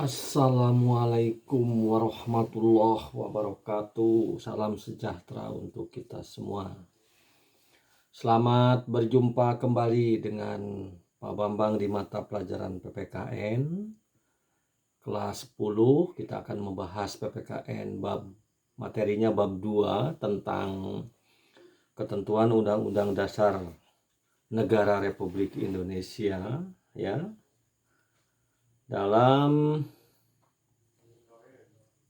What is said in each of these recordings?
Assalamualaikum warahmatullahi wabarakatuh. Salam sejahtera untuk kita semua. Selamat berjumpa kembali dengan Pak Bambang di mata pelajaran PPKN kelas 10. Kita akan membahas PPKN materinya bab 2 tentang ketentuan Undang-Undang Dasar Negara Republik Indonesia, ya. Dalam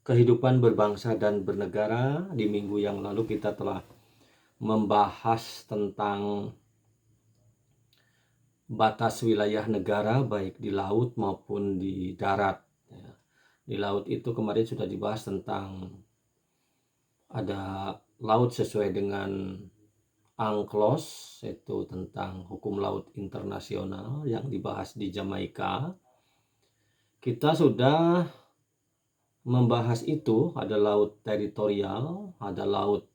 kehidupan berbangsa dan bernegara, di minggu yang lalu kita telah membahas tentang batas wilayah negara baik di laut maupun di darat. Di laut itu kemarin sudah dibahas tentang ada laut sesuai dengan UNCLOS, itu tentang hukum laut internasional yang dibahas di Jamaika. Kita sudah membahas itu, ada laut teritorial, ada laut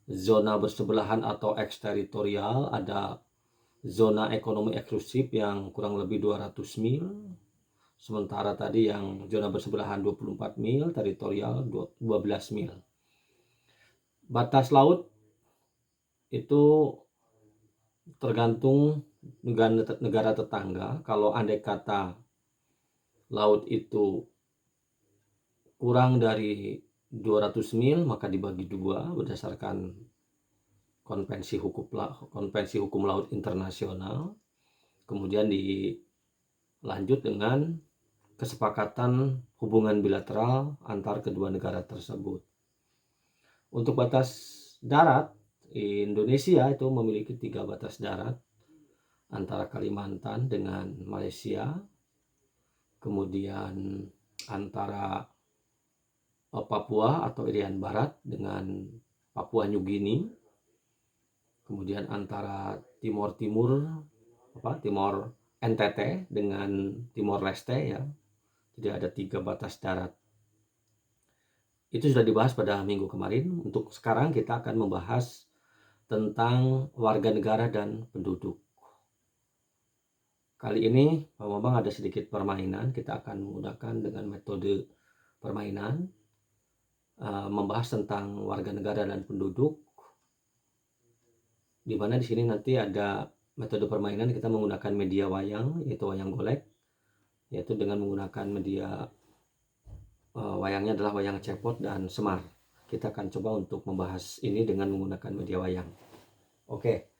zona bersebelahan atau eksteritorial, ada zona ekonomi eksklusif yang kurang lebih 200 mil, sementara tadi yang zona bersebelahan 24 mil, teritorial 12 mil. Batas laut itu tergantung negara tetangga. Kalau andai kata laut itu kurang dari 200 mil, maka dibagi dua berdasarkan konvensi hukum laut internasional. Kemudian dilanjut dengan kesepakatan hubungan bilateral antar kedua negara tersebut. Untuk batas darat, Indonesia itu memiliki 3 batas darat antara Kalimantan dengan Malaysia, kemudian antara Papua atau Irian Barat dengan Papua New Guinea, kemudian antara Timor NTT dengan Timor Leste, ya. Jadi ada 3 batas darat. Itu sudah dibahas pada minggu kemarin. Untuk sekarang kita akan membahas tentang warga negara dan penduduk. Kali ini Pak Bambang ada sedikit permainan. Kita akan menggunakan dengan metode permainan, membahas tentang warga negara dan penduduk, di mana di sini nanti ada metode permainan kita menggunakan media wayang, yaitu wayang golek, yaitu dengan menggunakan media wayangnya adalah wayang cepot dan semar. Kita akan coba untuk membahas ini dengan menggunakan media wayang. Oke,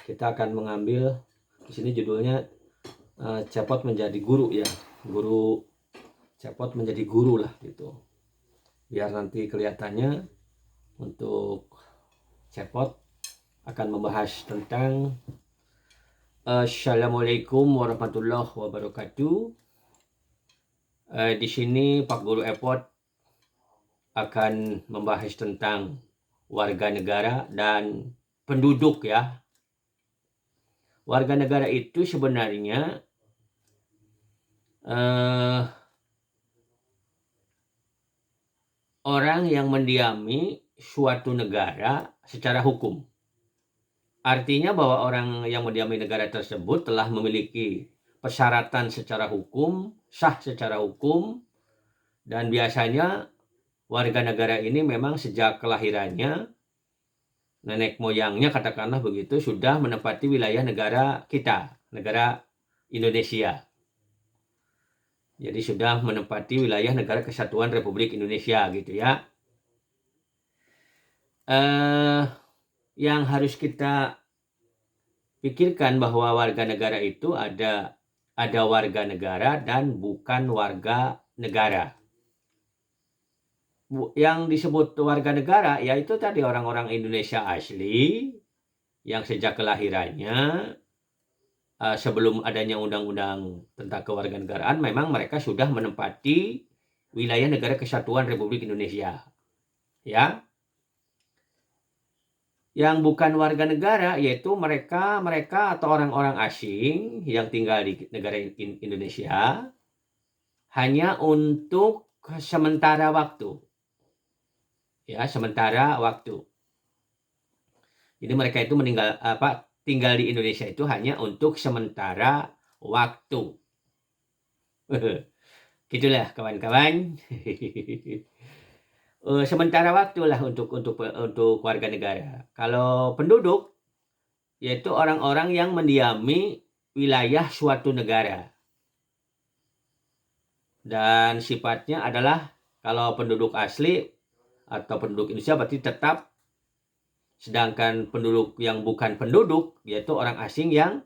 kita akan mengambil di sini judulnya cepot menjadi guru, ya. Guru cepot menjadi guru lah gitu. Biar nanti kelihatannya untuk cepot akan membahas tentang Assalamualaikum warahmatullahi wabarakatuh. Di sini Pak Guru Epot akan membahas tentang warga negara dan penduduk, ya. Warga negara itu sebenarnya orang yang mendiami suatu negara secara hukum. Artinya bahwa orang yang mendiami negara tersebut telah memiliki persyaratan secara hukum, sah secara hukum, dan biasanya warga negara ini memang sejak kelahirannya, nenek moyangnya katakanlah begitu, sudah menempati wilayah negara kita, negara Indonesia. Jadi sudah menempati wilayah negara kesatuan Republik Indonesia gitu, ya. Yang harus kita pikirkan bahwa warga negara itu ada warga negara dan bukan warga negara. Yang disebut warga negara yaitu tadi orang-orang Indonesia asli yang sejak kelahirannya sebelum adanya undang-undang tentang kewarganegaraan memang mereka sudah menempati wilayah negara kesatuan Republik Indonesia, ya. Yang bukan warga negara yaitu mereka atau orang-orang asing yang tinggal di negara Indonesia hanya untuk sementara waktu, ya, sementara waktu. Jadi mereka itu tinggal di Indonesia itu hanya untuk sementara waktu. Gitulah kawan-kawan. Sementara waktulah untuk warga negara. Kalau penduduk, yaitu orang-orang yang mendiami wilayah suatu negara. Dan sifatnya adalah kalau penduduk asli atau penduduk Indonesia berarti tetap, sedangkan penduduk yang bukan penduduk, yaitu orang asing yang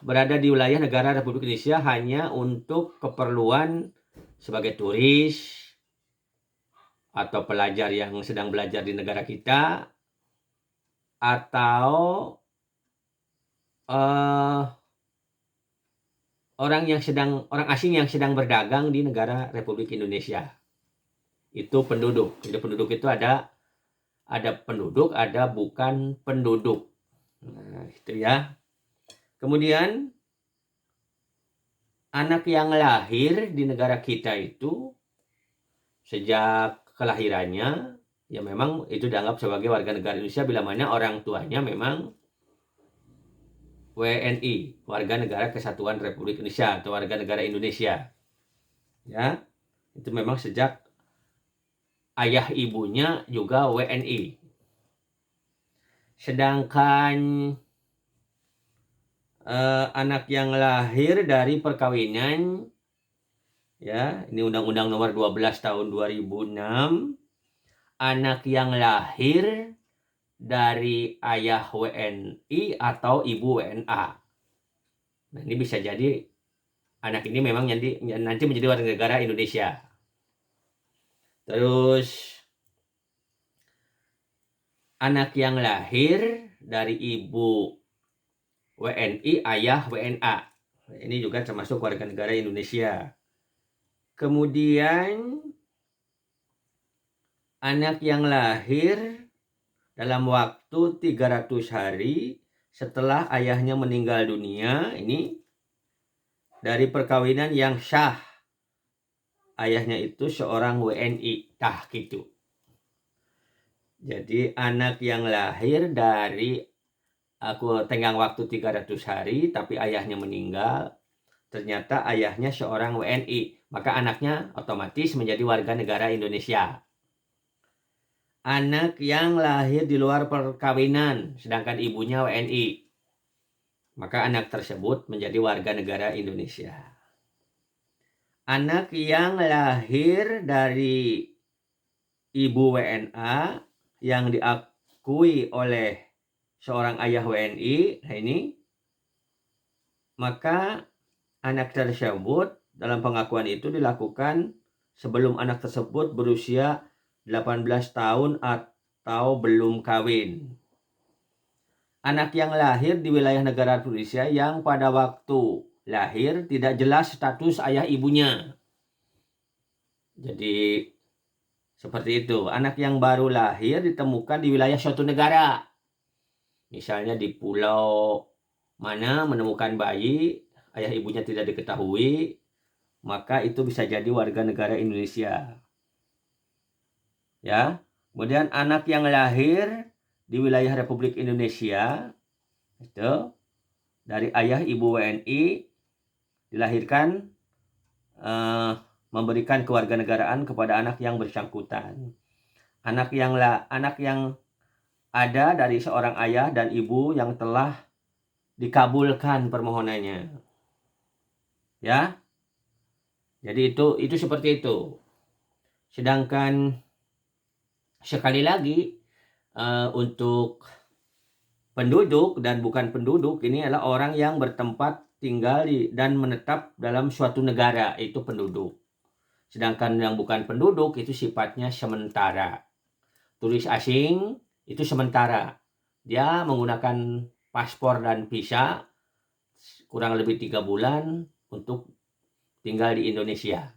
berada di wilayah negara Republik Indonesia hanya untuk keperluan sebagai turis atau pelajar yang sedang belajar di negara kita, atau orang asing yang sedang berdagang di negara Republik Indonesia. Itu penduduk. Jadi penduduk itu ada penduduk, ada bukan penduduk. Nah, itu ya. Kemudian anak yang lahir di negara kita itu sejak kelahirannya ya memang itu dianggap sebagai warga negara Indonesia bila mana orang tuanya memang WNI, warga negara Kesatuan Republik Indonesia atau warga negara Indonesia. Ya, itu memang sejak ayah ibunya juga WNI. Sedangkan anak yang lahir dari perkawinan, ya, ini Undang-Undang Nomor 12 tahun 2006, anak yang lahir dari ayah WNI atau ibu WNA. Nah, ini bisa jadi anak ini memang nanti menjadi warga negara Indonesia. Terus anak yang lahir dari ibu WNI, ayah WNA. Ini juga termasuk warga negara Indonesia. Kemudian anak yang lahir dalam waktu 300 hari setelah ayahnya meninggal dunia, ini dari perkawinan yang sah. Ayahnya itu seorang WNI, gitu. Jadi anak yang lahir dari tenggang waktu 300 hari tapi ayahnya meninggal, ternyata ayahnya seorang WNI, maka anaknya otomatis menjadi warga negara Indonesia. Anak yang lahir di luar perkawinan sedangkan ibunya WNI, maka anak tersebut menjadi warga negara Indonesia. Anak yang lahir dari ibu WNA yang diakui oleh seorang ayah WNI, nah ini, maka anak tersebut dalam pengakuan itu dilakukan sebelum anak tersebut berusia 18 tahun atau belum kawin. Anak yang lahir di wilayah negara Indonesia yang pada waktu lahir tidak jelas status ayah ibunya. Jadi seperti itu. Anak yang baru lahir ditemukan di wilayah suatu negara. Misalnya di pulau mana menemukan bayi, ayah ibunya tidak diketahui, maka itu bisa jadi warga negara Indonesia. Ya. Kemudian anak yang lahir di wilayah Republik Indonesia itu dari ayah ibu WNI dilahirkan memberikan kewarganegaraan kepada anak yang bersangkutan. Anak yang ada dari seorang ayah dan ibu yang telah dikabulkan permohonannya. Ya. Jadi itu seperti itu. Sedangkan sekali lagi untuk penduduk dan bukan penduduk ini adalah orang yang bertempat tinggal dan menetap dalam suatu negara, itu penduduk. Sedangkan yang bukan penduduk itu sifatnya sementara. Turis asing itu sementara. Dia menggunakan paspor dan visa kurang lebih 3 bulan untuk tinggal di Indonesia.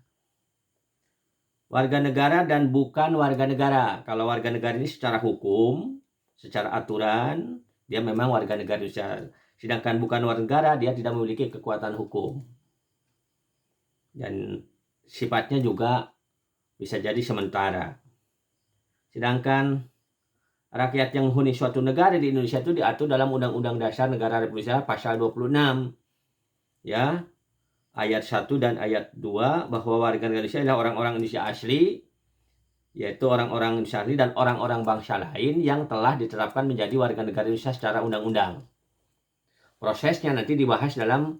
Warga negara dan bukan warga negara. Kalau warga negara ini secara hukum, secara aturan, dia memang warga negara Indonesia. Sedangkan bukan warga negara, dia tidak memiliki kekuatan hukum. Dan sifatnya juga bisa jadi sementara. Sedangkan rakyat yang menghuni suatu negara di Indonesia itu diatur dalam Undang-Undang Dasar Negara Republik Indonesia pasal 26. Ya. ayat 1 dan ayat 2 bahwa warga negara Indonesia adalah orang-orang Indonesia asli, yaitu orang-orang Indonesia asli dan orang-orang bangsa lain yang telah ditetapkan menjadi warga negara Indonesia secara undang-undang. Prosesnya nanti dibahas dalam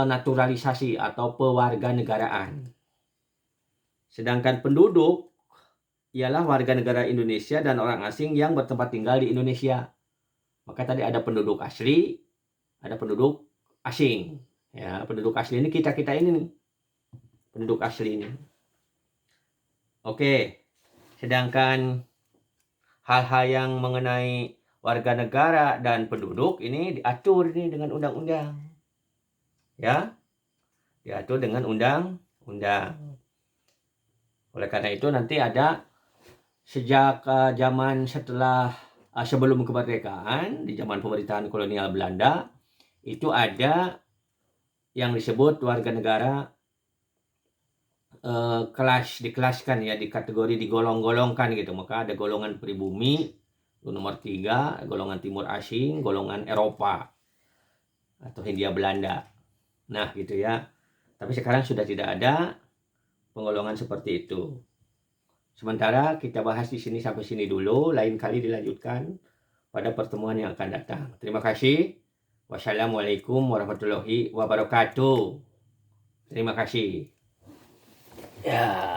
naturalisasi atau pewarganegaraan. Sedangkan penduduk ialah warga negara Indonesia dan orang asing yang bertempat tinggal di Indonesia. Maka tadi ada penduduk asli, ada penduduk asing. Ya, penduduk asli ini kita-kita ini nih. Penduduk asli ini. Oke. Sedangkan hal-hal yang mengenai warga negara dan penduduk ini diatur nih dengan undang-undang. Ya. Diatur dengan undang-undang. Oleh karena itu nanti ada sejak zaman sebelum kemerdekaan, di zaman pemerintahan kolonial Belanda, itu ada yang disebut warga negara dikelaskan ya, dikategori digolong-golongkan gitu. Maka ada golongan pribumi nomor 3, golongan timur asing, golongan Eropa atau Hindia Belanda. Nah, gitu ya. Tapi sekarang sudah tidak ada penggolongan seperti itu. Sementara kita bahas di sini sampai sini dulu, lain kali dilanjutkan pada pertemuan yang akan datang. Terima kasih. Wassalamualaikum warahmatullahi wabarakatuh. Terima kasih. Ya.